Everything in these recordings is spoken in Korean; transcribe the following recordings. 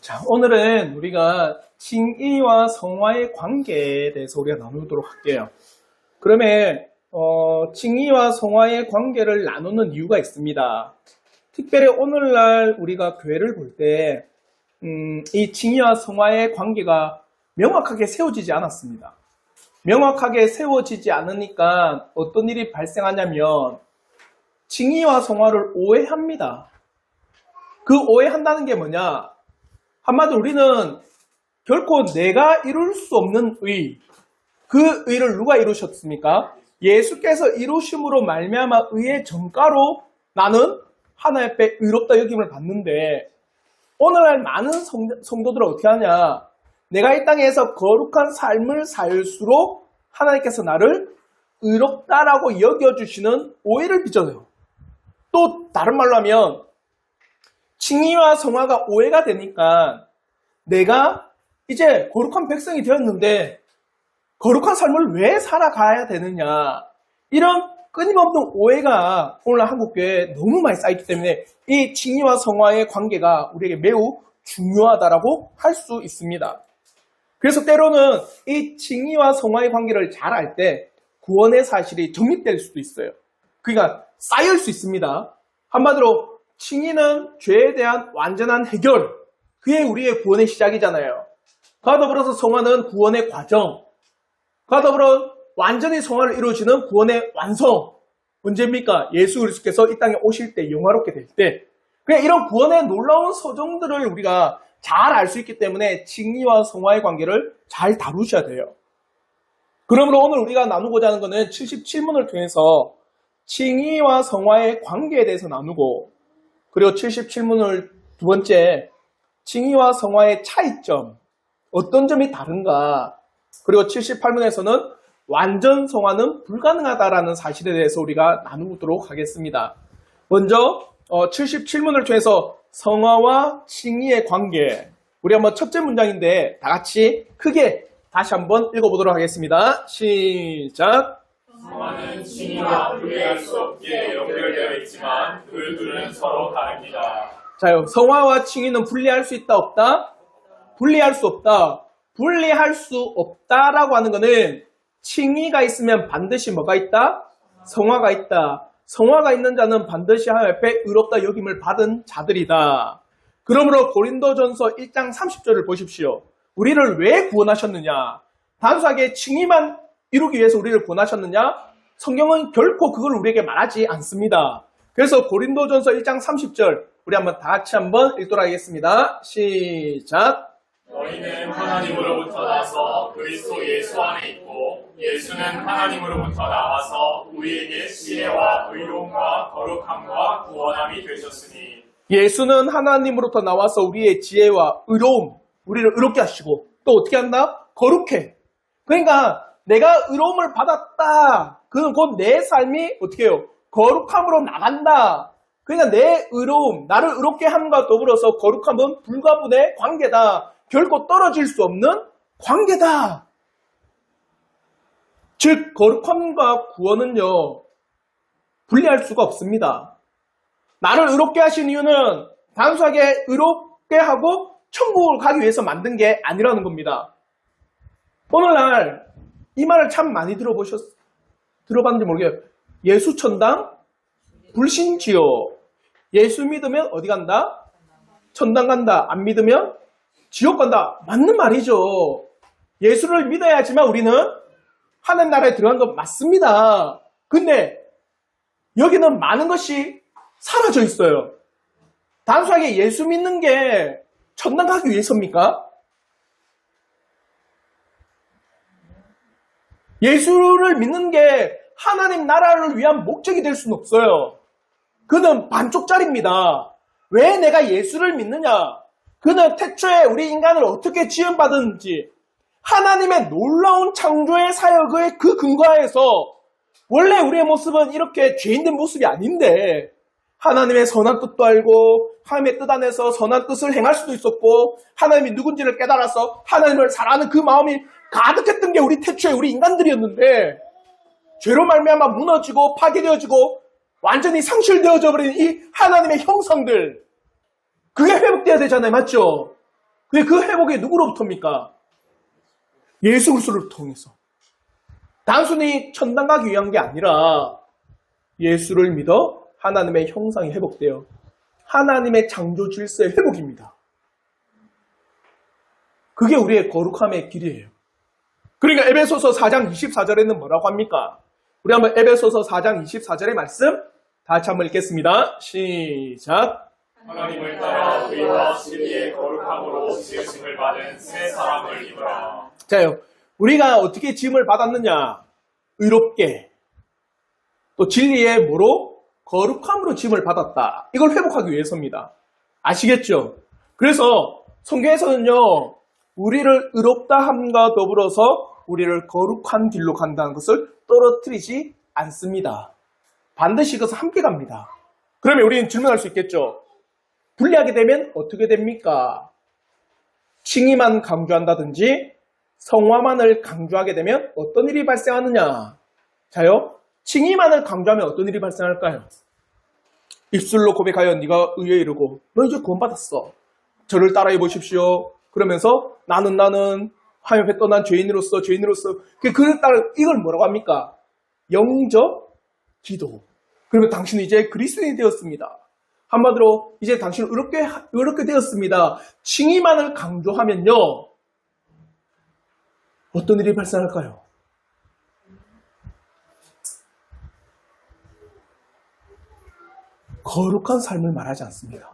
자, 오늘은 우리가 칭의와 성화의 관계에 대해서 우리가 나누도록 할게요. 그러면 칭의와 성화의 관계를 나누는 이유가 있습니다. 특별히 오늘날 우리가 교회를 볼 때 이 칭의와 성화의 관계가 명확하게 세워지지 않았습니다. 명확하게 세워지지 않으니까 어떤 일이 발생하냐면 칭의와 성화를 오해합니다. 그 오해한다는 게 뭐냐? 한마디로 우리는 결코 내가 이룰 수 없는 의, 그 의를 누가 이루셨습니까? 예수께서 이루심으로 말미암아 의의 전가로 나는 하나님 앞에 의롭다 여김을 받는데, 오늘날 많은 성도들은 어떻게 하냐? 내가 이 땅에서 거룩한 삶을 살수록 하나님께서 나를 의롭다라고 여겨주시는 오해를 빚어내요. 또 다른 말로 하면 칭의와 성화가 오해가 되니까 내가 이제 거룩한 백성이 되었는데 거룩한 삶을 왜 살아가야 되느냐, 이런 끊임없는 오해가 오늘날 한국교회에 너무 많이 쌓이기 때문에 이 칭의와 성화의 관계가 우리에게 매우 중요하다라고 할 수 있습니다. 그래서 때로는 이 칭의와 성화의 관계를 잘 알 때 구원의 사실이 정립될 수도 있어요. 그러니까 쌓일 수 있습니다. 한마디로 칭의는 죄에 대한 완전한 해결, 그게 우리의 구원의 시작이잖아요. 그와 더불어서 성화는 구원의 과정, 그와 더불어 완전히 성화를 이루어지는 구원의 완성. 언제입니까? 예수 그리스도께서 이 땅에 오실 때, 영화롭게 될 때. 그냥 이런 구원의 놀라운 소정들을 우리가 잘 알 수 있기 때문에 칭의와 성화의 관계를 잘 다루셔야 돼요. 그러므로 오늘 우리가 나누고자 하는 것은 77문을 통해서 칭의와 성화의 관계에 대해서 나누고, 그리고 77문을 두 번째, 칭의와 성화의 차이점, 어떤 점이 다른가, 그리고 78문에서는 완전 성화는 불가능하다라는 사실에 대해서 우리가 나누도록 하겠습니다. 먼저 77문을 통해서 성화와 칭의의 관계, 우리 한번 첫째 문장인데 다 같이 크게 다시 한번 읽어보도록 하겠습니다. 시작! 성화는 칭의와 분리할 수 없게 연결되어 있지만 그 둘은 서로 다릅니다. 자요, 성화와 칭의는 분리할 수 있다, 없다? 분리할 수 없다. 분리할 수 없다라고 하는 것은 칭의가 있으면 반드시 뭐가 있다? 성화가 있다. 성화가 있는 자는 반드시 하나님 앞에 의롭다 여김을 받은 자들이다. 그러므로 고린도전서 1장 30절을 보십시오. 우리를 왜 구원하셨느냐? 단순하게 칭의만 이루기 위해서 우리를 구원하셨느냐? 성경은 결코 그걸 우리에게 말하지 않습니다. 그래서 고린도전서 1장 30절 우리 한번 다 같이 한번 읽도록 하겠습니다. 시작! 너희는 하나님으로부터 나서 그리스도 예수 안에 있고 예수는 하나님으로부터 나와서 우리에게 지혜와 의로움과 거룩함과 구원함이 되셨으니, 예수는 하나님으로부터 나와서 우리의 지혜와 의로움, 우리를 의롭게 하시고 또 어떻게 한다? 거룩해. 그러니까 내가 의로움을 받았다. 그건 곧 내 삶이 어떻게 해요? 거룩함으로 나간다. 그러니까 내 의로움, 나를 의롭게 함과 더불어서 거룩함은 불가분의 관계다. 결코 떨어질 수 없는 관계다. 즉 거룩함과 구원은요, 분리할 수가 없습니다. 나를 의롭게 하신 이유는 단순하게 의롭게 하고 천국을 가기 위해서 만든 게 아니라는 겁니다. 오늘날 이 말을 참 많이 들어봤는지 모르겠어요. 예수 천당, 불신지요. 예수 믿으면 어디 간다? 천당 간다. 안 믿으면 지옥 간다. 맞는 말이죠. 예수를 믿어야지만 우리는 하늘 나라에 들어간 건 맞습니다. 근데 여기는 많은 것이 사라져 있어요. 단순하게 예수 믿는 게 천당 가기 위해서입니까? 예수를 믿는 게 하나님 나라를 위한 목적이 될 수는 없어요. 그는 반쪽짜리입니다. 왜 내가 예수를 믿느냐? 그는 태초에 우리 인간을 어떻게 지음받았는지, 하나님의 놀라운 창조의 사역의 그 근거하에서 원래 우리의 모습은 이렇게 죄인된 모습이 아닌데 하나님의 선한 뜻도 알고 하나님의 뜻 안에서 선한 뜻을 행할 수도 있었고 하나님이 누군지를 깨달아서 하나님을 사랑하는 그 마음이 가득했던 게 우리 태초에 우리 인간들이었는데, 죄로 말미암아 무너지고 파괴되어지고 완전히 상실되어져 버린 이 하나님의 형상들, 그게 회복돼야 되잖아요. 맞죠? 근데 그 회복이 누구로부터입니까? 예수 그리스도를 통해서. 단순히 천당 가기 위한 게 아니라 예수를 믿어 하나님의 형상이 회복되어 하나님의 창조 질서의 회복입니다. 그게 우리의 거룩함의 길이에요. 그러니까 에베소서 4장 24절에는 뭐라고 합니까? 우리 한번 에베소서 4장 24절의 말씀 다 같이 한번 읽겠습니다. 시작. 하나님을 따라 의와 진리의 거룩함으로 지으심을 받은 새 사람을 입으라. 자요, 우리가 어떻게 지음을 받았느냐? 의롭게. 또 진리의 뭐로? 거룩함으로 지음을 받았다. 이걸 회복하기 위해서입니다. 아시겠죠? 그래서 성경에서는요, 우리를 의롭다 함과 더불어서 우리를 거룩한 길로 간다는 것을 떨어뜨리지 않습니다. 반드시 이것은 함께 갑니다. 그러면 우리는 질문할 수 있겠죠? 분리하게 되면 어떻게 됩니까? 칭의만 강조한다든지 성화만을 강조하게 되면 어떤 일이 발생하느냐? 자요, 칭의만을 강조하면 어떤 일이 발생할까요? 입술로 고백하여 네가 의에 이르고 너 이제 구원받았어. 저를 따라해 보십시오. 그러면서 나는 하나님 앞에 떠난 죄인으로서 그를 따라 이걸 뭐라고 합니까? 영적 기도. 그러면 당신은 이제 그리스도인이 되었습니다. 한마디로 이제 당신은 의롭게 되었습니다. 칭의만을 강조하면요, 어떤 일이 발생할까요? 거룩한 삶을 말하지 않습니다.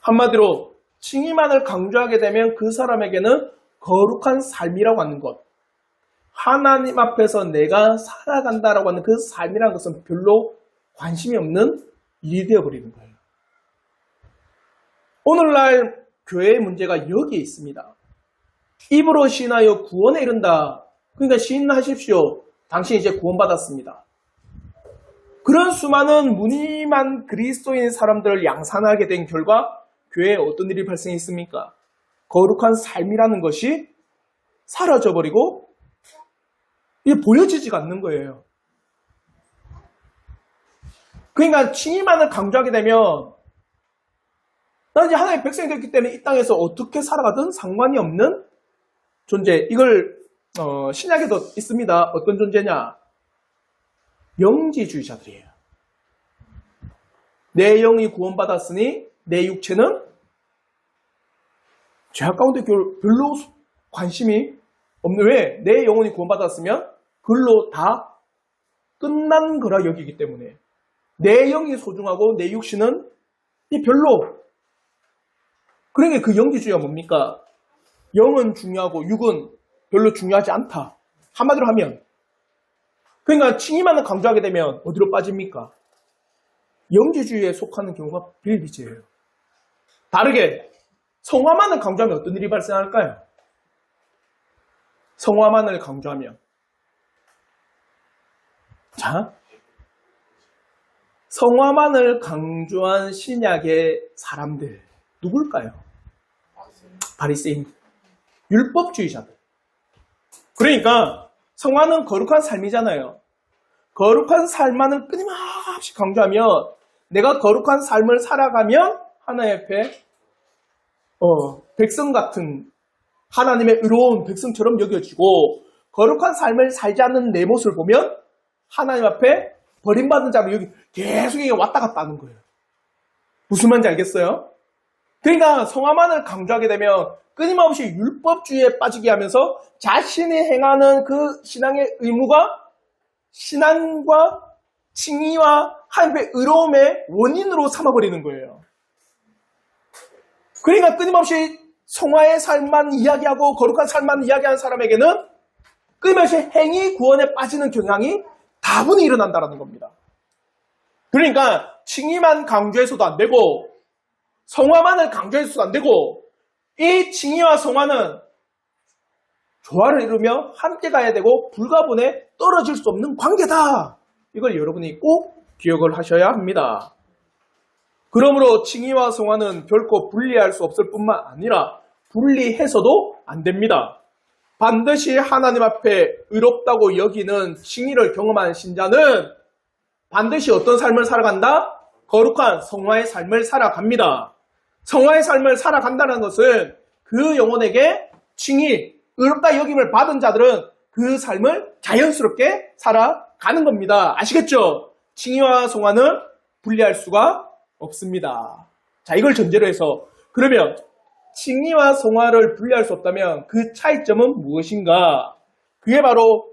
한마디로 칭의만을 강조하게 되면 그 사람에게는 거룩한 삶이라고 하는 것, 하나님 앞에서 내가 살아간다라고 하는 그 삶이라는 것은 별로 관심이 없는 일이 되어버리는 거예요. 오늘날 교회의 문제가 여기에 있습니다. 입으로 시인하여 구원에 이른다. 그러니까 시인하십시오. 당신이 이제 구원받았습니다. 그런 수많은 무늬만 그리스도인 사람들을 양산하게 된 결과 교회에 어떤 일이 발생했습니까? 거룩한 삶이라는 것이 사라져버리고 이게 보여지지가 않는 거예요. 그러니까 칭의만을 강조하게 되면 나는 이제 하나님의 백성이 됐기 때문에 이 땅에서 어떻게 살아가든 상관이 없는 존재. 이걸 신약에도 있습니다. 어떤 존재냐? 영지주의자들이에요. 내 영이 구원받았으니 내 육체는 죄악 가운데 별로 관심이 없는, 왜? 내 영혼이 구원받았으면 그걸로 다 끝난 거라 여기기 때문에 내 영이 소중하고 내 육신은 별로. 그러니까 그 영지주의가 뭡니까? 영은 중요하고 육은 별로 중요하지 않다. 한마디로 하면, 그러니까 칭의만을 강조하게 되면 어디로 빠집니까? 영지주의에 속하는 경우가 비일비재해요. 다르게 성화만을 강조하면 어떤 일이 발생할까요? 성화만을 강조하면, 자, 성화만을 강조한 신약의 사람들 누굴까요? 바리새인, 율법주의자들. 그러니까 성화는 거룩한 삶이잖아요. 거룩한 삶만을 끊임없이 강조하면 내가 거룩한 삶을 살아가면 하나님 앞에 백성 같은 하나님의 의로운 백성처럼 여겨지고, 거룩한 삶을 살지 않는 내 모습을 보면 하나님 앞에 버림받은 자로 여기 계속 왔다 갔다 하는 거예요. 무슨 말인지 알겠어요? 그러니까 성화만을 강조하게 되면 끊임없이 율법주의에 빠지게 하면서 자신이 행하는 그 신앙의 의무가 신앙과 칭의와 하나님의 의로움의 원인으로 삼아버리는 거예요. 그러니까 끊임없이 성화의 삶만 이야기하고 거룩한 삶만 이야기하는 사람에게는 끊임없이 행위 구원에 빠지는 경향이 다분히 일어난다는 겁니다. 그러니까 칭의만 강조해서도 안 되고 성화만을 강조해서도 안 되고, 이 칭의와 성화는 조화를 이루며 함께 가야 되고 불가분에 떨어질 수 없는 관계다. 이걸 여러분이 꼭 기억을 하셔야 합니다. 그러므로 칭의와 성화는 결코 분리할 수 없을 뿐만 아니라 분리해서도 안 됩니다. 반드시 하나님 앞에 의롭다고 여기는 칭의를 경험한 신자는 반드시 어떤 삶을 살아간다? 거룩한 성화의 삶을 살아갑니다. 성화의 삶을 살아간다는 것은 그 영혼에게 칭의, 의롭다 여김을 받은 자들은 그 삶을 자연스럽게 살아가는 겁니다. 아시겠죠? 칭의와 성화는 분리할 수가 없습니다. 자, 이걸 전제로 해서 그러면 칭의와 성화를 분리할 수 없다면 그 차이점은 무엇인가? 그게 바로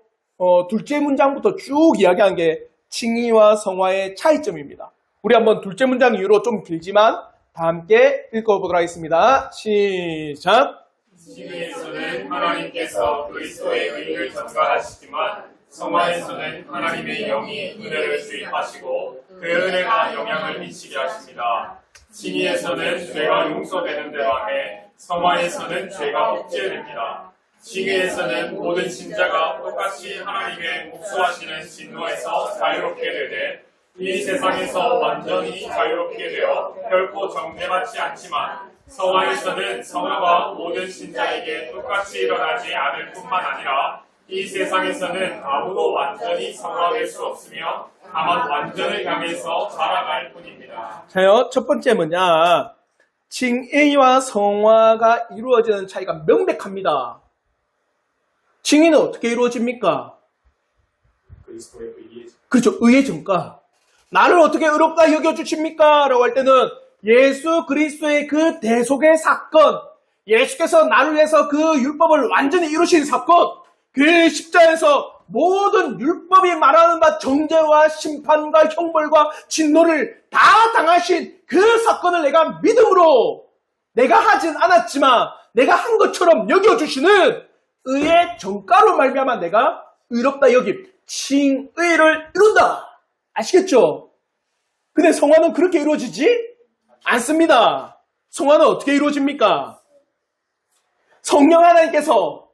둘째 문장부터 쭉 이야기한 게 칭의와 성화의 차이점입니다. 우리 한번 둘째 문장 이후로 좀 길지만 다 함께 읽어보도록 하겠습니다. 시작! 칭의에서는 하나님께서 그리스도의 의를 전가하시지만 성화에서는 하나님의 영이 은혜를 주입하시고 그 은혜가 영향을 미치게 하십니다. 칭의에서는 죄가 용서되는 대로 하매 성화에서는 죄가 복제됩니다. 칭의에서는 모든 신자가 똑같이 하나님의 복수하시는 진노에서 자유롭게 되되 이 세상에서 완전히 자유롭게 되어 결코 정죄받지 않지만 성화에서는 성화가 모든 신자에게 똑같이 일어나지 않을 뿐만 아니라 이 세상에서는 아무도 완전히 성화될 수 없으며 다만 완전을 향해서 자라갈 뿐입니다. 자요, 첫 번째 뭐냐? 칭의와 성화가 이루어지는 차이가 명백합니다. 칭의는 어떻게 이루어집니까? 그리스도의 의에 그렇죠. 의의 전가. 나를 어떻게 의롭다 여겨주십니까? 라고 할 때는 예수 그리스도의 그 대속의 사건, 예수께서 나를 위해서 그 율법을 완전히 이루신 사건, 그 십자에서 모든 율법이 말하는 바 정죄와 심판과 형벌과 진노를 다 당하신 그 사건을 내가 믿음으로 내가 하진 않았지만 내가 한 것처럼 여겨주시는 의의 전가로 말미암아 내가 의롭다 여김, 칭의를 이룬다. 아시겠죠? 근데 성화는 그렇게 이루어지지 않습니다. 성화는 어떻게 이루어집니까? 성령 하나님께서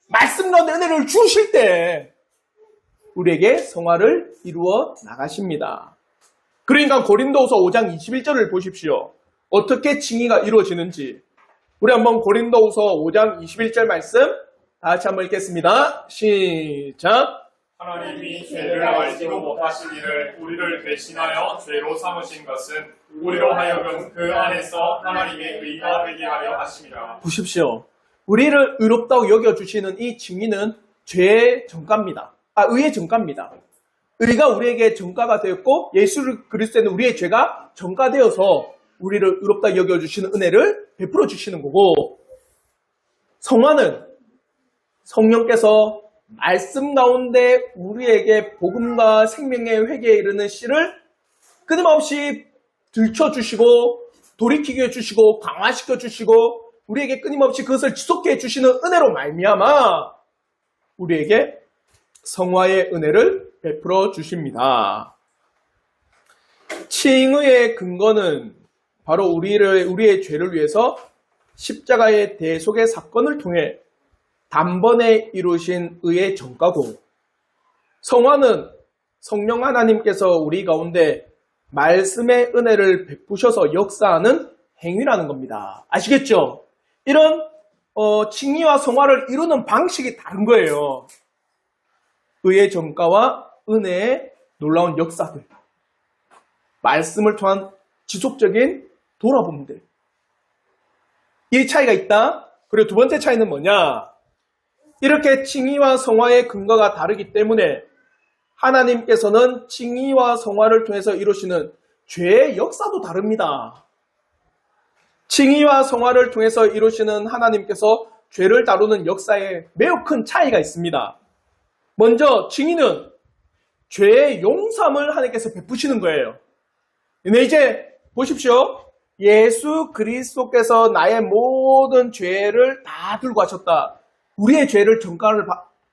말씀 가운데 은혜를 주실 때 우리에게 성화를 이루어 나가십니다. 그러니까 고린도후서 5장 21절을 보십시오. 어떻게 칭의가 이루어지는지. 우리 한번 고린도후서 5장 21절 말씀 다 같이 한번 읽겠습니다. 시작. 하나님이 죄를 알지도 못하신 이를 우리를 대신하여 죄로 삼으신 것은 우리로 하여금 그 안에서 하나님의 의가 되게 하려 하심이라. 보십시오. 우리를 의롭다고 여겨주시는 이 칭의는 죄의 전가입니다. 의의 전가입니다. 의가 우리에게 전가가 되었고 예수 그리스도에는 우리의 죄가 전가되어서 우리를 의롭다 여겨주시는 은혜를 베풀어 주시는 거고, 성화는 성령께서 말씀 가운데 우리에게 복음과 생명의 회개에 이르는 씨를 끊임없이 들춰주시고 돌이키게 해주시고 강화시켜 주시고 우리에게 끊임없이 그것을 지속해 주시는 은혜로 말미암아 우리에게 성화의 은혜를 베풀어 주십니다. 칭의의 근거는 바로 우리의 죄를 위해서 십자가의 대속의 사건을 통해 단번에 이루신 의의 전가고, 성화는 성령 하나님께서 우리 가운데 말씀의 은혜를 베푸셔서 역사하는 행위라는 겁니다. 아시겠죠? 이런 칭의와 성화를 이루는 방식이 다른 거예요. 의의 전가와 은혜의 놀라운 역사들, 말씀을 통한 지속적인 돌아봄들, 이 차이가 있다. 그리고 두 번째 차이는 뭐냐? 이렇게 칭의와 성화의 근거가 다르기 때문에 하나님께서는 칭의와 성화를 통해서 이루시는 죄의 역사도 다릅니다. 칭의와 성화를 통해서 이루시는 하나님께서 죄를 다루는 역사에 매우 큰 차이가 있습니다. 먼저 칭의는 죄의 용서함을 하나님께서 베푸시는 거예요. 근데 이제 보십시오. 예수 그리스도께서 나의 모든 죄를 다 들고 하셨다. 우리의 죄를 전가를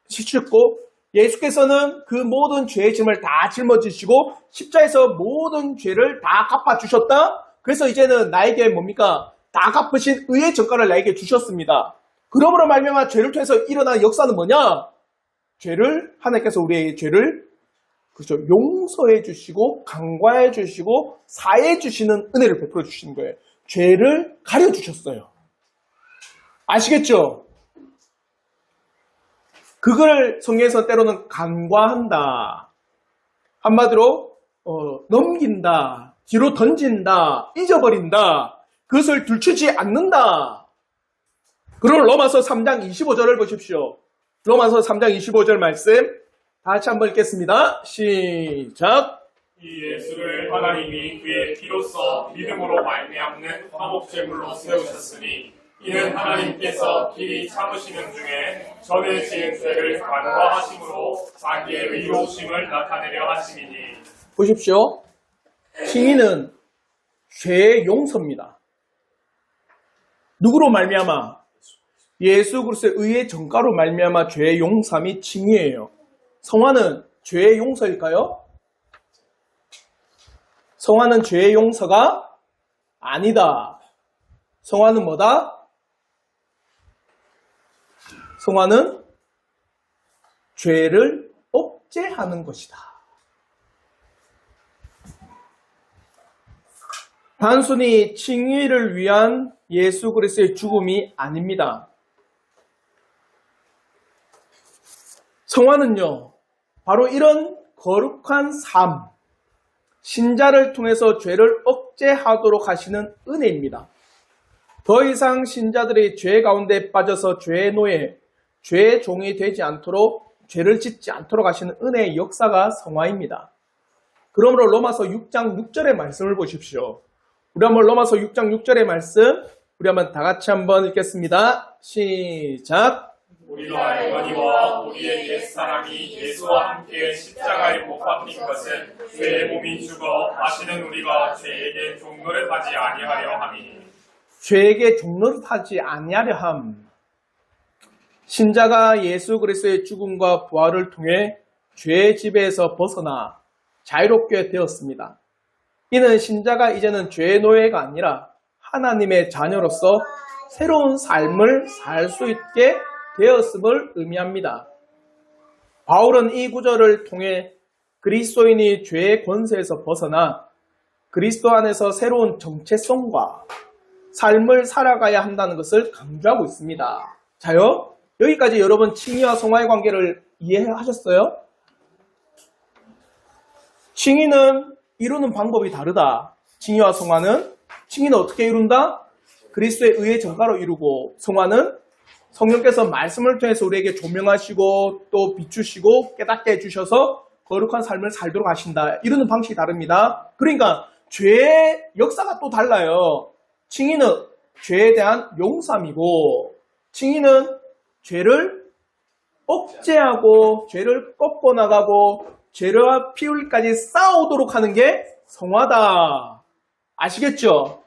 시켰고 예수께서는 그 모든 죄의 짐을 다 짊어지시고 십자에서 모든 죄를 다 갚아주셨다. 그래서 이제는 나에게 뭡니까? 다 갚으신 의의 전가를 나에게 주셨습니다. 그러므로 말미암아 죄를 통해서 일어난 역사는 뭐냐? 죄를 하나님께서 우리의 죄를 그렇죠, 용서해 주시고 간과해 주시고 사해 주시는 은혜를 베풀어 주시는 거예요. 죄를 가려 주셨어요. 아시겠죠? 그걸 성경에서 때로는 간과한다. 한마디로 넘긴다. 뒤로 던진다. 잊어버린다. 그것을 들추지 않는다. 그럼 로마서 3장 25절을 보십시오. 로마서 3장 25절 말씀 다 같이 한번 읽겠습니다. 시작. 이 예수를 하나님이 그의 피로써 믿음으로 말미암는 화목제물로 세우셨으니 이는 하나님께서 길이 참으시는 중에 전에 지은 죄를 간과하심으로 자기의 의로우심을 나타내려 하심이니. 보십시오. 칭의는 죄의 용서입니다. 누구로 말미암아? 예수 그리스도의 의의 전가로 말미암아 죄의 용서함이 칭의예요. 성화는 죄의 용서일까요? 성화는 죄의 용서가 아니다. 성화는 뭐다? 성화는 죄를 억제하는 것이다. 단순히 칭의를 위한 예수 그리스도의 죽음이 아닙니다. 성화는요, 바로 이런 거룩한 삶, 신자를 통해서 죄를 억제하도록 하시는 은혜입니다. 더 이상 신자들이 죄 가운데 빠져서 죄의 노예, 죄의 종이 되지 않도록, 죄를 짓지 않도록 하시는 은혜의 역사가 성화입니다. 그러므로 로마서 6장 6절의 말씀을 보십시오. 우리 한번 로마서 6장 6절의 말씀, 우리 한번 다 같이 한번 읽겠습니다. 시작. 우리가 영원히와 우리의 옛사람이 예수와 함께 십자가에 못 박힌 것은 죄의 몸이 죽어 다시는 우리가 죄에게 종노릇하지 아니하려 함이니. 죄에게 종노릇하지 아니하려 함. 신자가 예수 그리스도의 죽음과 부활을 통해 죄의 지배에서 벗어나 자유롭게 되었습니다. 이는 신자가 이제는 죄의 노예가 아니라 하나님의 자녀로서 새로운 삶을 살 수 있게 되었음을 의미합니다. 바울은 이 구절을 통해 그리스도인이 죄의 권세에서 벗어나 그리스도 안에서 새로운 정체성과 삶을 살아가야 한다는 것을 강조하고 있습니다. 자요, 여기까지 여러분 칭의와 성화의 관계를 이해하셨어요? 칭의는 이루는 방법이 다르다. 칭의와 성화는, 칭의는 어떻게 이룬다? 그리스도의 의의 전가로 이루고, 성화는 성령께서 말씀을 통해서 우리에게 조명하시고 또 비추시고 깨닫게 해주셔서 거룩한 삶을 살도록 하신다. 이루는 방식이 다릅니다. 그러니까 죄의 역사가 또 달라요. 칭의는 죄에 대한 용서함이고, 칭의는 죄를 억제하고 죄를 꺾고 나가고 죄와 피울까지 싸우도록 하는 게 성화다. 아시겠죠?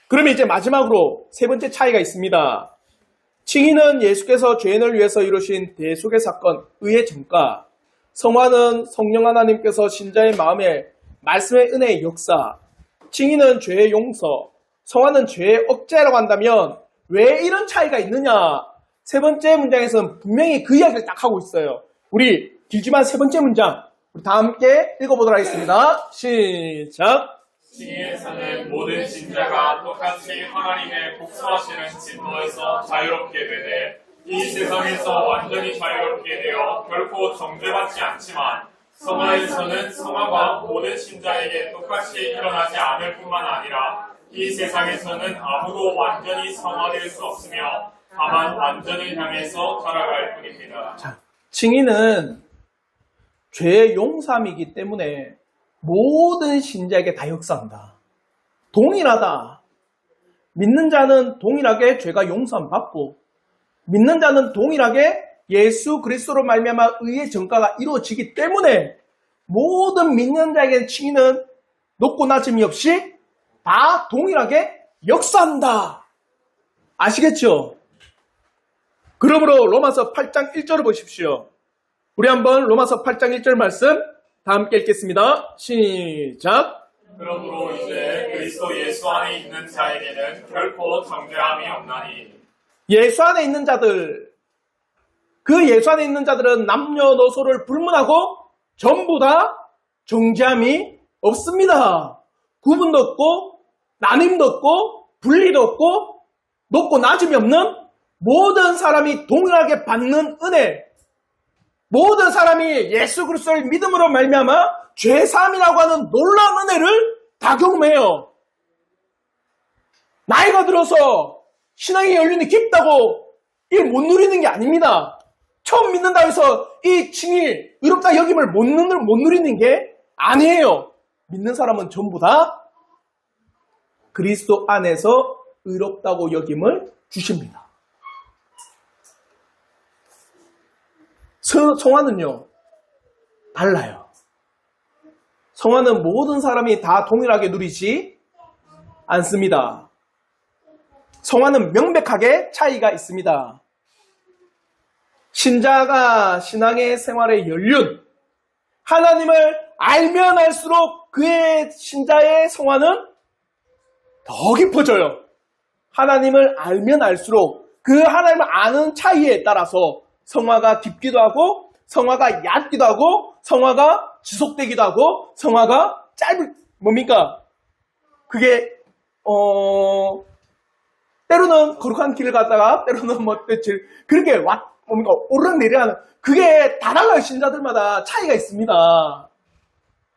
그러면 이제 마지막으로 세 번째 차이가 있습니다. 칭의는 예수께서 죄인을 위해서 이루신 대속의 사건, 의의 전가. 성화는 성령 하나님께서 신자의 마음에 말씀의 은혜의 역사. 칭의는 죄의 용서, 성화는 죄의 억제라고 한다면 왜 이런 차이가 있느냐? 세 번째 문장에서는 분명히 그 이야기를 딱 하고 있어요. 우리 길지만 세 번째 문장, 우리 다 함께 읽어보도록 하겠습니다. 시작. 칭의에서는 모든 신자가 똑같이 하나님의 복수하시는 진노에서 자유롭게 되되 이 세상에서 완전히 자유롭게 되어 결코 정죄받지 않지만, 성화에서는 성화가 모든 신자에게 똑같이 일어나지 않을 뿐만 아니라 이 세상에서는 아무도 완전히 성화될 수 없으며 다만 완전을 향해서 살아갈 뿐입니다. 자, 칭의는 죄의 용서함이기 때문에 모든 신자에게 다 역사한다. 동일하다. 믿는 자는 동일하게 죄가 용서함 받고, 믿는 자는 동일하게 예수 그리스도로 말미암아 의의 전가가 이루어지기 때문에 모든 믿는 자에게 칭의는 높고 낮음이 없이 다 동일하게 역사한다. 아시겠죠? 그러므로 로마서 8장 1절을 보십시오. 우리 한번 로마서 8장 1절 말씀 다 함께 읽겠습니다. 시작. 그러므로 이제 그리스도 예수 안에 있는 자에게는 결코 정죄함이 없나니. 예수 안에 있는 자들, 그 예수 안에 있는 자들은 남녀노소를 불문하고 전부 다 정죄함이 없습니다. 구분도 없고 나눔도 없고 분리도 없고 높고 낮음이 없는 모든 사람이 동일하게 받는 은혜, 모든 사람이 예수 그리스도를 믿음으로 말미암아 죄사함이라고 하는 놀라운 은혜를 다 경험해요. 나이가 들어서 신앙의 연륜이 깊다고 이걸 못 누리는 게 아닙니다. 처음 믿는다고 해서 이 칭의, 의롭다 여김을 못 누리는 게 아니에요. 믿는 사람은 전부 다 그리스도 안에서 의롭다고 여김을 주십니다. 성화는요, 달라요. 성화는 모든 사람이 다 동일하게 누리지 않습니다. 성화는 명백하게 차이가 있습니다. 신자가 신앙의 생활의 연륜, 하나님을 알면 알수록 그의 신자의 성화는 더 깊어져요. 하나님을 알면 알수록 그 하나님을 아는 차이에 따라서 성화가 깊기도 하고 성화가 얕기도 하고 성화가 지속되기도 하고 성화가 뭡니까? 그게 때로는 거룩한 길을 가다가 때로는 그렇게 뭡니까? 오르락내리락 그게 다 달라요. 신자들마다 차이가 있습니다.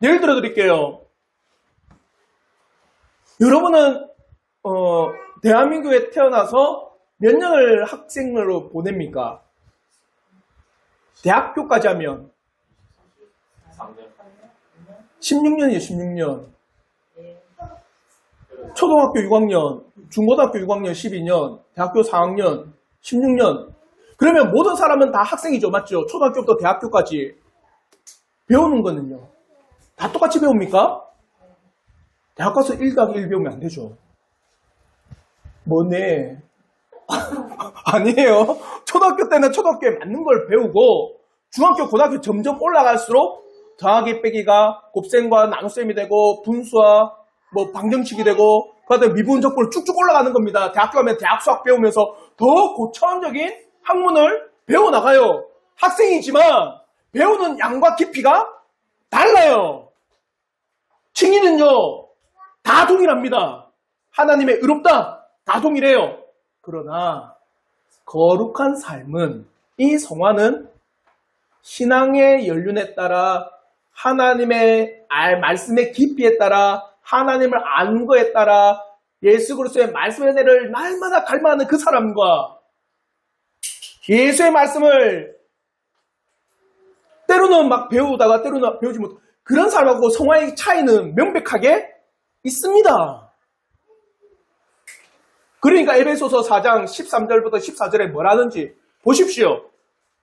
예를 들어 드릴게요. 여러분은 대한민국에 태어나서 몇 년을 학생으로 보냅니까? 대학교까지 하면 16년이에요. 16년. 초등학교 6학년, 중고등학교 6학년 12년, 대학교 4학년 16년. 그러면 모든 사람은 다 학생이죠. 맞죠? 초등학교부터 대학교까지 배우는 거는요. 다 똑같이 배웁니까? 대학 가서 1+1 배우면 안 되죠. 뭐네. 아니에요. 초등학교 때는 초등학교에 맞는 걸 배우고 중학교, 고등학교 점점 올라갈수록 더하기 빼기가 곱셈과 나눗셈이 되고 분수와 방정식이 되고 그다음에 미분적분을 쭉쭉 올라가는 겁니다. 대학교 가면 대학 수학 배우면서 더 고차원적인 학문을 배워나가요. 학생이지만 배우는 양과 깊이가 달라요. 칭의는요. 다 동일합니다. 하나님의 의롭다. 다 동일해요. 그러나 거룩한 삶은 이 성화는 신앙의 연륜에 따라 하나님의 말씀의 깊이에 따라 하나님을 아는 거에 따라 예수 그리스도의 말씀의 은혜를 날마다 갈망하는 그 사람과 예수의 말씀을 때로는 막 배우다가 때로는 배우지 못하고 그런 사람하고 성화의 차이는 명백하게 있습니다. 그러니까 에베소서 4장 13절부터 14절에 뭐라는지 보십시오.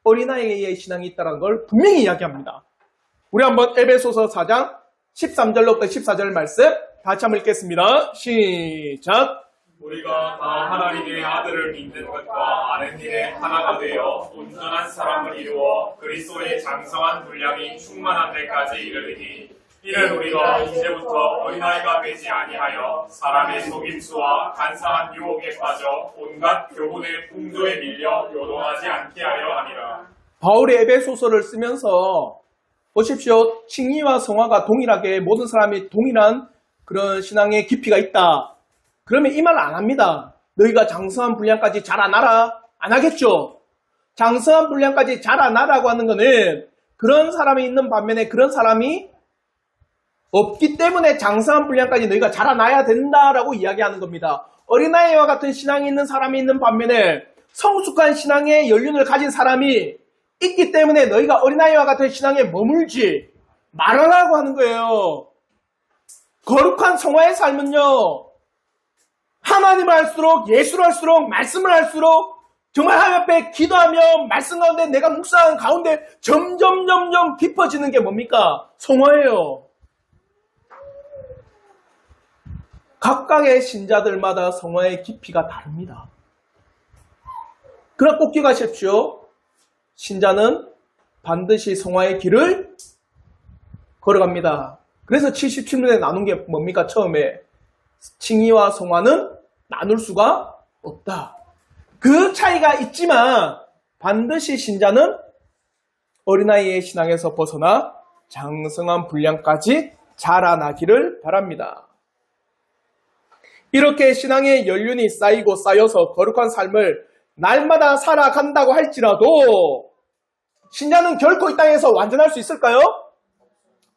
어린아이의 신앙이 있다는 걸 분명히 이야기합니다. 우리 한번 에베소서 4장 13절로부터 14절 말씀 같이 한번 읽겠습니다. 시작. 우리가 다 하나님의 아들을 믿는 것과 아는 일에 하나가 되어 온전한 사람을 이루어 그리스도의 장성한 분량이 충만한 데까지 이르리니 이는 우리가 이제부터 어린아이가 되지 아니하여 사람의 속임수와 간사한 유혹에 빠져 온갖 교훈의 풍조에 밀려 요동하지 않게 하려 함이라. 바울이 에베소서를 쓰면서 보십시오. 칭의와 성화가 동일하게 모든 사람이 동일한 그런 신앙의 깊이가 있다. 그러면 이 말 안 합니다. 너희가 장성한 분량까지 자라나라. 안 하겠죠. 장성한 분량까지 자라나라고 하는 거는 그런 사람이 있는 반면에 그런 사람이 없기 때문에 장성한 분량까지 너희가 자라나야 된다라고 이야기하는 겁니다. 어린아이와 같은 신앙이 있는 사람이 있는 반면에 성숙한 신앙의 연륜을 가진 사람이 있기 때문에 너희가 어린아이와 같은 신앙에 머물지 말아라고 하는 거예요. 거룩한 성화의 삶은요. 하나님을 알수록 예수를 알수록 말씀을 알수록 정말 하나님 앞에 기도하며 말씀 가운데 내가 묵상하는 가운데 점점 깊어지는 게 뭡니까? 성화예요. 각각의 신자들마다 성화의 깊이가 다릅니다. 그러나 꼭 기억하십시오. 신자는 반드시 성화의 길을 걸어갑니다. 그래서 77년에 나눈 게 뭡니까? 처음에 칭의와 성화는 나눌 수가 없다. 그 차이가 있지만 반드시 신자는 어린아이의 신앙에서 벗어나 장성한 분량까지 자라나기를 바랍니다. 이렇게 신앙의 연륜이 쌓이고 쌓여서 거룩한 삶을 날마다 살아간다고 할지라도 신자는 결코 이 땅에서 완전할 수 있을까요?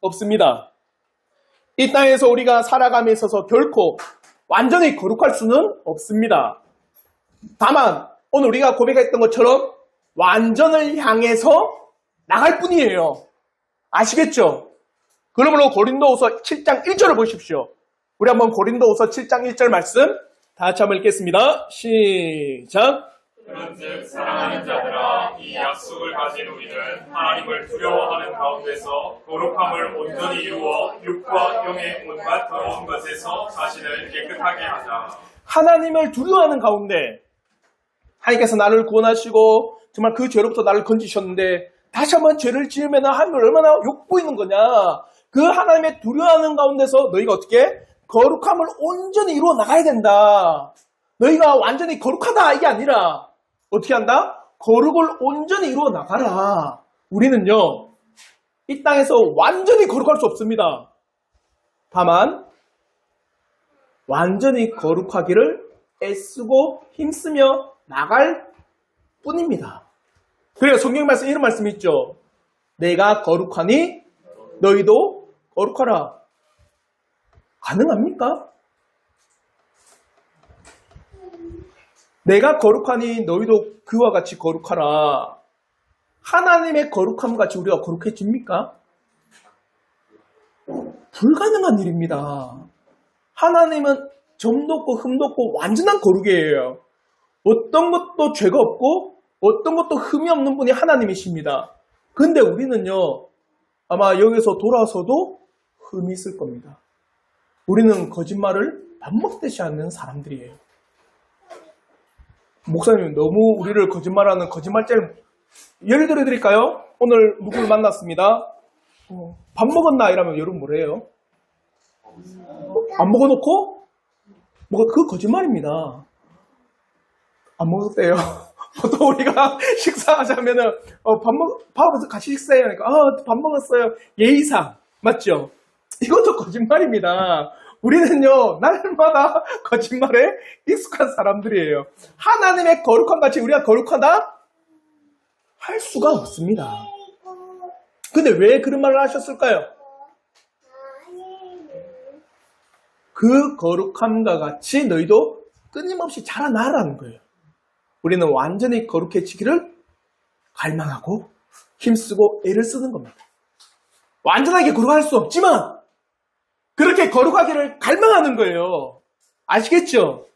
없습니다. 이 땅에서 우리가 살아감에 있어서 결코 완전히 거룩할 수는 없습니다. 다만 오늘 우리가 고백했던 것처럼 완전을 향해서 나갈 뿐이에요. 아시겠죠? 그러므로 고린도후서 7장 1절을 보십시오. 우리 한번 고린도후서 7장 1절 말씀 다 같이 한번 읽겠습니다. 시작. 그런즉 사랑하는 자들아 이 약속을 가진 우리는 하나님을 두려워하는 가운데서 거룩함을 온전히 이루어 육과 영의 온갖 더러운 것에서 자신을 깨끗하게 하자. 하나님을 두려워하는 가운데 하나님께서 나를 구원하시고 정말 그 죄로부터 나를 건지셨는데 다시 한번 죄를 지으면 하나님을 얼마나 욕보이는 거냐. 그 하나님의 두려워하는 가운데서 너희가 어떻게 거룩함을 온전히 이루어 나가야 된다. 너희가 완전히 거룩하다 이게 아니라 어떻게 한다? 거룩을 온전히 이루어 나가라. 우리는요 이 땅에서 완전히 거룩할 수 없습니다. 다만 완전히 거룩하기를 애쓰고 힘쓰며 나갈 뿐입니다. 그래서 성경 말씀 이런 말씀이 있죠. 내가 거룩하니 너희도 거룩하라. 가능합니까? 내가 거룩하니 너희도 그와 같이 거룩하라. 하나님의 거룩함 같이 우리가 거룩해집니까? 불가능한 일입니다. 하나님은 점도 없고 흠도 없고 완전한 거룩이에요. 어떤 것도 죄가 없고 어떤 것도 흠이 없는 분이 하나님이십니다. 근데 우리는요 아마 여기서 돌아서도 흠이 있을 겁니다. 우리는 거짓말을 밥 먹듯이 하는 사람들이에요. 목사님 너무 우리를 거짓말하는 거짓말쟁이 예를 들어 드릴까요? 오늘 누구를 만났습니다. 밥 먹었나? 이러면 여러분 뭐래요? 안 먹어놓고? 그거 거짓말입니다. 안 먹었대요. 보통 우리가 식사하자면은 밥을 같이 식사해야 하니까 밥 먹었어요. 예의상 맞죠? 이것도 거짓말입니다. 우리는요 날마다 거짓말에 익숙한 사람들이에요. 하나님의 거룩함 같이 우리가 거룩하다? 할 수가 없습니다. 근데 왜 그런 말을 하셨을까요? 그 거룩함과 같이 너희도 끊임없이 자라나라는 거예요. 우리는 완전히 거룩해지기를 갈망하고 힘쓰고 애를 쓰는 겁니다. 완전하게 거룩할 수 없지만 그렇게 거룩하기를 갈망하는 거예요. 아시겠죠?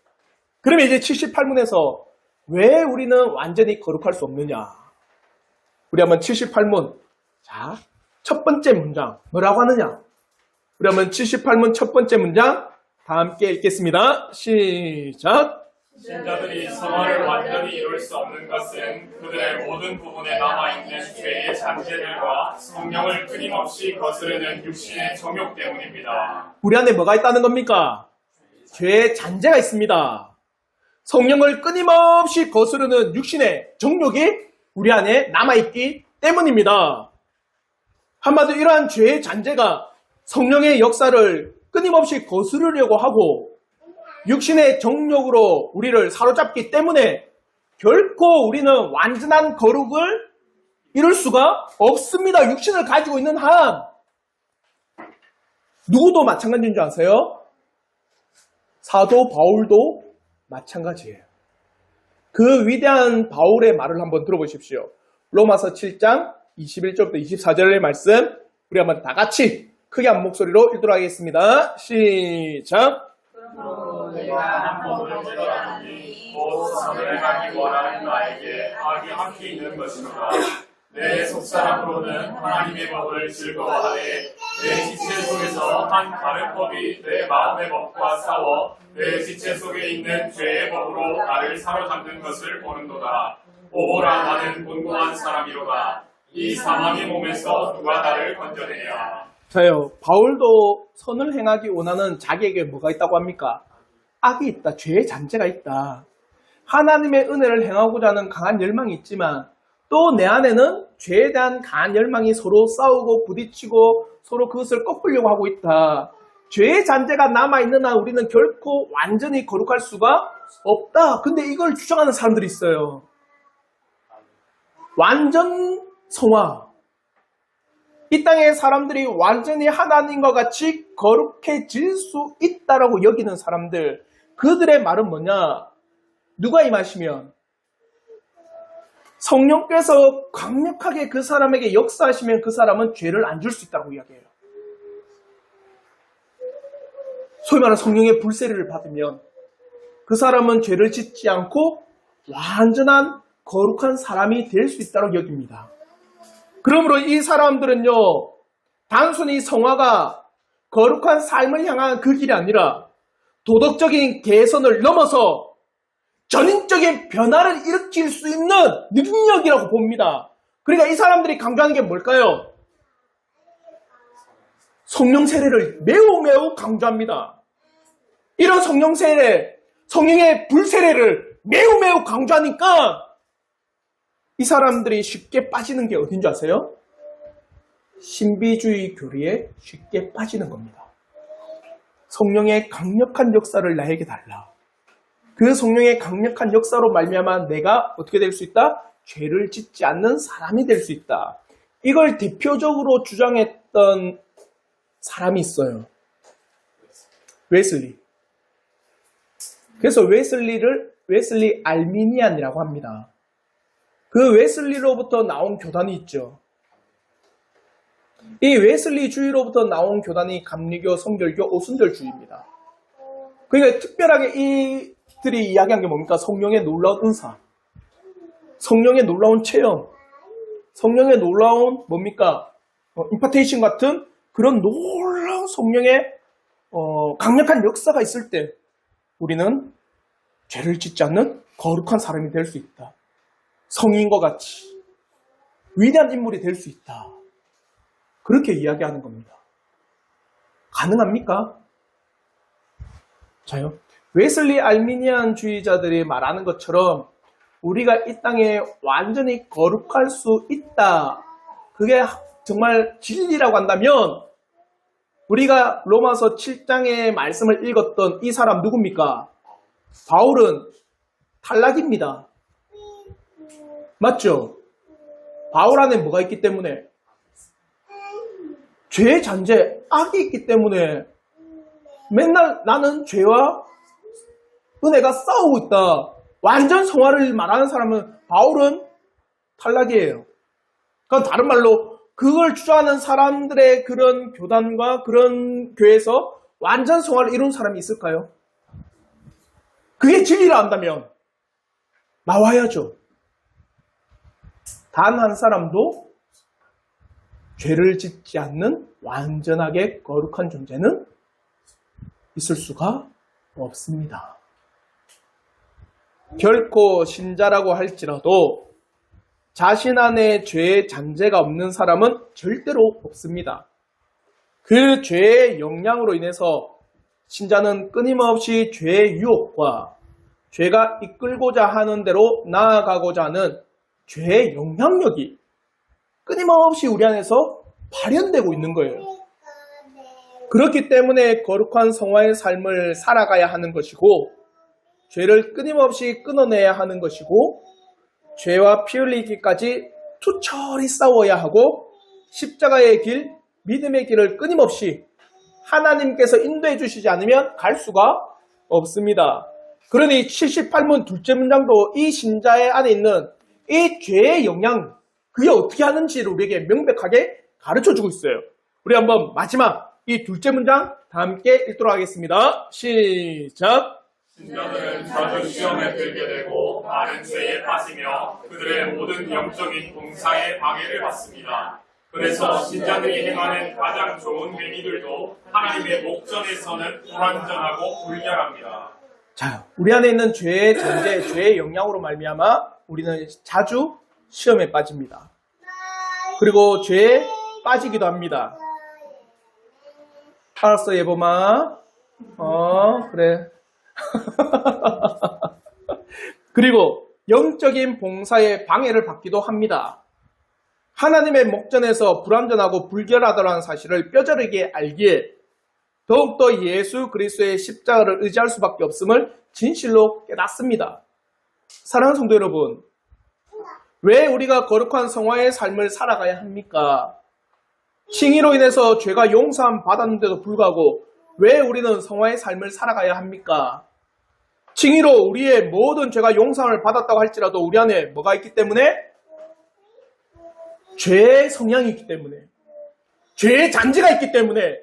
그러면 이제 78문에서 왜 우리는 완전히 거룩할 수 없느냐? 우리 한번 78문 자, 첫 번째 문장 뭐라고 하느냐? 우리 한번 78문 첫 번째 문장 다 함께 읽겠습니다. 시작. 신자들이 성화를 완전히 이룰 수 없는 것은 그들의 모든 부분에 남아있는 죄의 잔재들과 성령을 끊임없이 거스르는 육신의 정욕 때문입니다. 우리 안에 뭐가 있다는 겁니까? 죄의 잔재가 있습니다. 성령을 끊임없이 거스르는 육신의 정욕이 우리 안에 남아있기 때문입니다. 한마디로 이러한 죄의 잔재가 성령의 역사를 끊임없이 거스르려고 하고 육신의 정욕으로 우리를 사로잡기 때문에 결코 우리는 완전한 거룩을 이룰 수가 없습니다. 육신을 가지고 있는 한 누구도 마찬가지인 줄 아세요? 사도 바울도 마찬가지예요. 그 위대한 바울의 말을 한번 들어보십시오. 로마서 7장 21절부터 24절의 말씀 우리 한번 다 같이 크게 한 목소리로 읽도록 하겠습니다. 시작. 그러므로 내가 한 법을 제거하니 곧 선을 행하기 원하는 나에게 악이 함께 있는 것이로다. 내 속사람으로는 하나님의 법을 즐거워하되 내 지체 속에서 한 다른 법이 내 마음의 법과 싸워 내 지체 속에 있는 죄의 법으로 나를 사로잡는 것을 보는도다. 오보라 나는 곤고한 사람이로다. 이 사망의 몸에서 누가 나를 건져내랴. 자요, 바울도 선을 행하기 원하는 자기에게 뭐가 있다고 합니까? 악이 있다. 죄의 잔재가 있다. 하나님의 은혜를 행하고자 하는 강한 열망이 있지만 또 내 안에는 죄에 대한 강한 열망이 서로 싸우고 부딪히고 서로 그것을 꺾으려고 하고 있다. 죄의 잔재가 남아있는 한 우리는 결코 완전히 거룩할 수가 없다. 근데 이걸 주장하는 사람들이 있어요. 완전 성화. 이 땅의 사람들이 완전히 하나님과 같이 거룩해질 수 있다라고 여기는 사람들, 그들의 말은 뭐냐? 누가 임하시면 성령께서 강력하게 그 사람에게 역사하시면 그 사람은 죄를 안 줄 수 있다고 이야기해요. 소위 말하는 성령의 불세례를 받으면 그 사람은 죄를 짓지 않고 완전한 거룩한 사람이 될 수 있다고 여깁니다. 그러므로 이 사람들은요, 단순히 성화가 거룩한 삶을 향한 그 길이 아니라 도덕적인 개선을 넘어서 전인적인 변화를 일으킬 수 있는 능력이라고 봅니다. 그러니까 이 사람들이 강조하는 게 뭘까요? 성령 세례를 매우 강조합니다. 이런 성령 세례, 성령의 불세례를 매우 강조하니까 이 사람들이 쉽게 빠지는 게 어딘 줄 아세요? 신비주의 교리에 쉽게 빠지는 겁니다. 성령의 강력한 역사를 나에게 달라. 그 성령의 강력한 역사로 말미암아 내가 어떻게 될 수 있다? 죄를 짓지 않는 사람이 될 수 있다. 이걸 대표적으로 주장했던 사람이 있어요. 웨슬리. 그래서 웨슬리 알미니안이라고 합니다. 그 웨슬리로부터 나온 교단이 있죠. 이 웨슬리주의로부터 나온 교단이 감리교, 성결교, 오순절주의입니다. 그러니까 특별하게 이들이 이야기한 게 뭡니까? 성령의 놀라운 은사, 성령의 놀라운 체험, 성령의 놀라운 뭡니까? 임파테이션 같은 그런 놀라운 성령의 강력한 역사가 있을 때 우리는 죄를 짓지 않는 거룩한 사람이 될 수 있다. 성인과 같이 위대한 인물이 될 수 있다. 그렇게 이야기하는 겁니다. 가능합니까? 자요. 웨슬리 알미니안 주의자들이 말하는 것처럼 우리가 이 땅에 완전히 거룩할 수 있다. 그게 정말 진리라고 한다면 우리가 로마서 7장의 말씀을 읽었던 이 사람 누굽니까? 바울은 탈락입니다. 맞죠? 바울 안에 뭐가 있기 때문에? 죄의 잔재, 악이 있기 때문에 맨날 나는 죄와 은혜가 싸우고 있다. 완전 성화를 말하는 사람은 바울은 탈락이에요. 그건 다른 말로 그걸 주장하는 사람들의 그런 교단과 그런 교회에서 완전 성화를 이룬 사람이 있을까요? 그게 진리라 한다면 나와야죠. 단 한 사람도 죄를 짓지 않는 완전하게 거룩한 존재는 있을 수가 없습니다. 결코 신자라고 할지라도 자신 안에 죄의 잔재가 없는 사람은 절대로 없습니다. 그 죄의 영향으로 인해서 신자는 끊임없이 죄의 유혹과 죄가 이끌고자 하는 대로 나아가고자 하는 죄의 영향력이 끊임없이 우리 안에서 발현되고 있는 거예요. 그렇기 때문에 거룩한 성화의 삶을 살아가야 하는 것이고 죄를 끊임없이 끊어내야 하는 것이고 죄와 피 흘리기까지 투철히 싸워야 하고 십자가의 길, 믿음의 길을 끊임없이 하나님께서 인도해 주시지 않으면 갈 수가 없습니다. 그러니 78문 둘째 문장도 이 신자의 안에 있는 이 죄의 영향, 그게 어떻게 하는지를 우리에게 명백하게 가르쳐주고 있어요. 우리 한번 마지막 이 둘째 문장 다 함께 읽도록 하겠습니다. 시작! 신자들은 자주 시험에 들게 되고 많은 죄에 빠지며 그들의 모든 영적인 봉사에 방해를 받습니다. 그래서 신자들이 행하는 가장 좋은 행위들도 하나님의 목전에서는 불완전하고 불결합니다. 자, 우리 안에 있는 죄의 잔재, 죄의 영향으로 말미암아 우리는 자주 시험에 빠집니다. 그리고 죄에 빠지기도 합니다. 알았어, 예범아. 그래. 그리고 영적인 봉사에 방해를 받기도 합니다. 하나님의 목전에서 불완전하고 불결하다는 사실을 뼈저리게 알기에 더욱더 예수 그리스도의 십자가를 의지할 수밖에 없음을 진실로 깨닫습니다. 사랑하는 성도 여러분, 왜 우리가 거룩한 성화의 삶을 살아가야 합니까? 칭의로 인해서 죄가 용서함 받았는데도 불구하고 왜 우리는 성화의 삶을 살아가야 합니까? 칭의로 우리의 모든 죄가 용서함을 받았다고 할지라도 우리 안에 뭐가 있기 때문에? 죄의 성향이 있기 때문에, 죄의 잔재가 있기 때문에,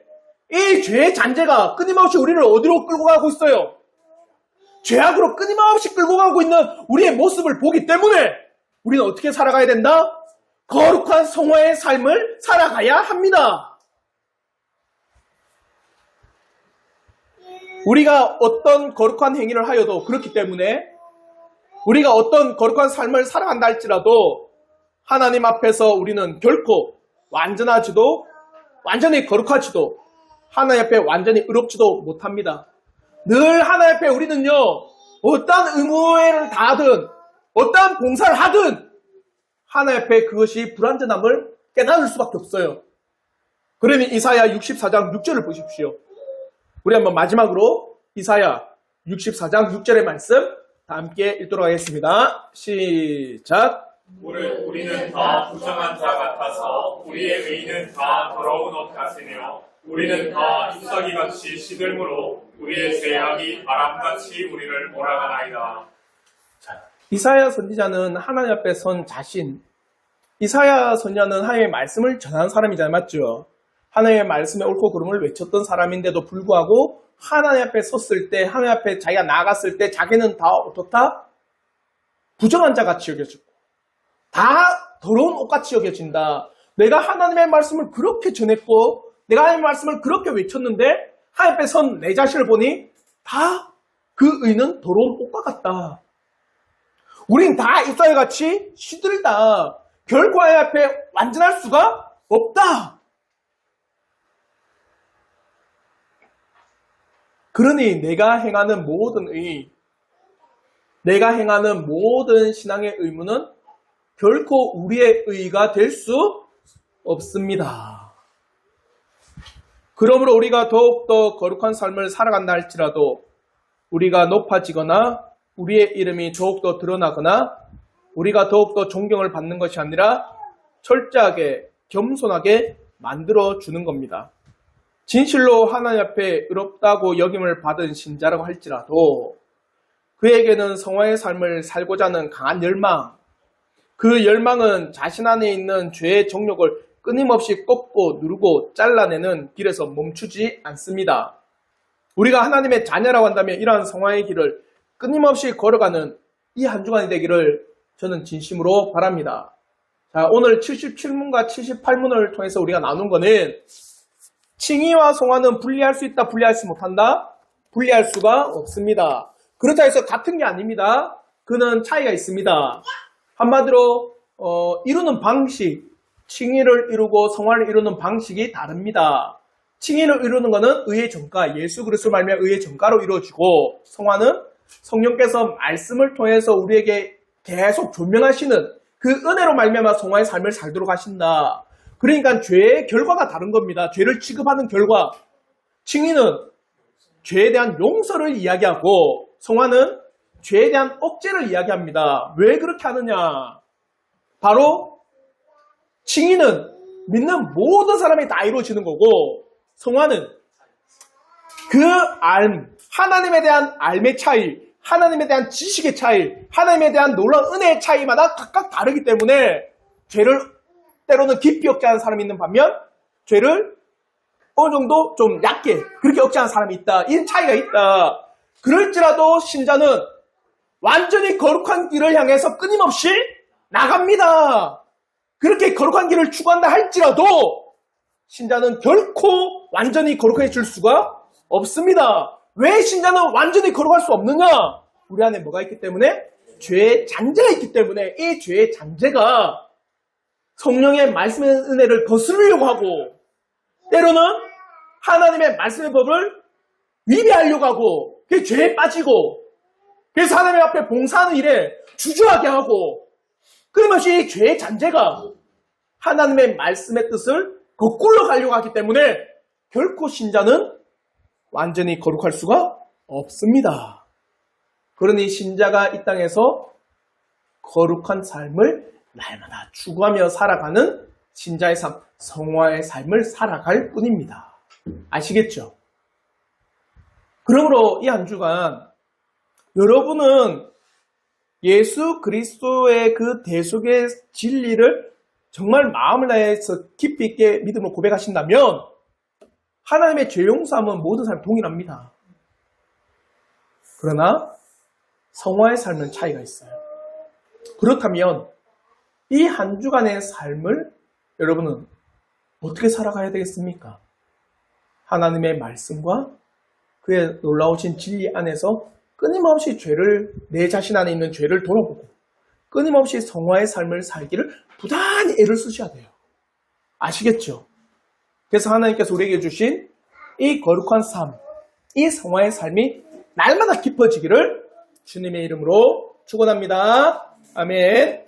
이 죄의 잔재가 끊임없이 우리를 어디로 끌고 가고 있어요? 죄악으로 끊임없이 끌고 가고 있는 우리의 모습을 보기 때문에 우리는 어떻게 살아가야 된다? 거룩한 성화의 삶을 살아가야 합니다. 우리가 어떤 거룩한 행위를 하여도 그렇기 때문에 우리가 어떤 거룩한 삶을 살아간다 할지라도 하나님 앞에서 우리는 결코 완전히 거룩하지도 하나님 앞에 완전히 의롭지도 못합니다. 늘 하나님 앞에 우리는요, 어떠한 의무를 다하든 어떠한 봉사를 하든 하나님 앞에 그것이 불완전함을 깨달을 수밖에 없어요. 그러니 이사야 64장 6절을 보십시오. 우리 한번 마지막으로 이사야 64장 6절의 말씀 다 함께 읽도록 하겠습니다. 시작. 우리는 다 부정한 자 같아서 우리의 의는 다 더러운 옷 같으며 우리는 다 잎사귀같이 시들므로 우리의 죄악이 바람같이 우리를 몰아가나이다. 이사야 선지자는 하나님 앞에 선 자신, 이사야 선지자는 하나님의 말씀을 전하는 사람이잖아요. 맞죠? 하나님의 말씀에 옳고 그름을 외쳤던 사람인데도 불구하고 하나님 앞에 섰을 때, 하나님 앞에 자기가 나아갔을 때 자기는 다 어떻다? 부정한 자같이 여겨지고 다 더러운 옷같이 여겨진다. 내가 하나님의 말씀을 그렇게 전했고 내가 하나님의 말씀을 그렇게 외쳤는데 하나님 앞에 선 내 자신을 보니 다 그 의는 더러운 옷과 같다. 우린 다 잎사귀같이 시들다. 결코 하나님 앞에 완전할 수가 없다. 그러니 내가 행하는 모든 의, 내가 행하는 모든 신앙의 의무는 결코 우리의 의가 될 수 없습니다. 그러므로 우리가 더욱더 거룩한 삶을 살아간다 할지라도 우리가 높아지거나 우리의 이름이 더욱더 드러나거나 우리가 더욱더 존경을 받는 것이 아니라 철저하게 겸손하게 만들어주는 겁니다. 진실로 하나님 앞에 의롭다고 여김을 받은 신자라고 할지라도 그에게는 성화의 삶을 살고자 하는 강한 열망, 그 열망은 자신 안에 있는 죄의 정욕을 끊임없이 꺾고 누르고 잘라내는 길에서 멈추지 않습니다. 우리가 하나님의 자녀라고 한다면 이러한 성화의 길을 끊임없이 걸어가는 이 한 주간이 되기를 저는 진심으로 바랍니다. 자, 오늘 77문과 78문을 통해서 우리가 나눈 거는 칭의와 성화는 분리할 수 있다, 분리하지 못한다? 분리할 수가 없습니다. 그렇다 해서 같은 게 아닙니다. 그는 차이가 있습니다. 한마디로 이루는 방식, 칭의를 이루고 성화를 이루는 방식이 다릅니다. 칭의를 이루는 것은 의의 전가, 예수 그리스도를 말미암아 의의 전가로 이루어지고 성화는 성령께서 말씀을 통해서 우리에게 계속 조명하시는 그 은혜로 말미암아 성화의 삶을 살도록 하신다. 그러니까 죄의 결과가 다른 겁니다. 죄를 취급하는 결과. 칭의는 죄에 대한 용서를 이야기하고 성화는 죄에 대한 억제를 이야기합니다. 왜 그렇게 하느냐? 바로 칭의는 믿는 모든 사람이 다 이루어지는 거고 성화는 그 하나님에 대한 알의 차이, 하나님에 대한 지식의 차이, 하나님에 대한 놀라운 은혜의 차이마다 각각 다르기 때문에 죄를 때로는 깊이 억제하는 사람이 있는 반면 죄를 어느 정도 좀 얕게 그렇게 억제하는 사람이 있다. 이 차이가 있다. 그럴지라도 신자는 완전히 거룩한 길을 향해서 끊임없이 나갑니다. 그렇게 거룩한 길을 추구한다 할지라도 신자는 결코 완전히 거룩해질 수가 없습니다. 왜 신자는 완전히 거룩할 수 없느냐? 우리 안에 뭐가 있기 때문에? 죄의 잔재가 있기 때문에 이 죄의 잔재가 성령의 말씀의 은혜를 거스르려고 하고 때로는 하나님의 말씀의 법을 위배하려고 하고 그게 죄에 빠지고 그래서 하나님 앞에 봉사하는 일에 주저하게 하고 그러면서 이 죄의 잔재가 하나님의 말씀의 뜻을 거꾸로 가려고 하기 때문에 결코 신자는 완전히 거룩할 수가 없습니다. 그러니 신자가 이 땅에서 거룩한 삶을 날마다 추구하며 살아가는 신자의 삶, 성화의 삶을 살아갈 뿐입니다. 아시겠죠? 그러므로 이 한 주간 여러분은 예수 그리스도의 그 대속의 진리를 정말 마음을 다해서 깊이 있게 믿음으로 고백하신다면 하나님의 죄 용서함은 모든 사람이 동일합니다. 그러나 성화의 삶은 차이가 있어요. 그렇다면 이 한 주간의 삶을 여러분은 어떻게 살아가야 되겠습니까? 하나님의 말씀과 그의 놀라우신 진리 안에서 끊임없이 내 자신 안에 있는 죄를 돌아보고 끊임없이 성화의 삶을 살기를 부단히 애를 쓰셔야 돼요. 아시겠죠? 그래서 하나님께서 우리에게 주신 이 거룩한 삶, 이 성화의 삶이 날마다 깊어지기를 주님의 이름으로 축원합니다. 아멘.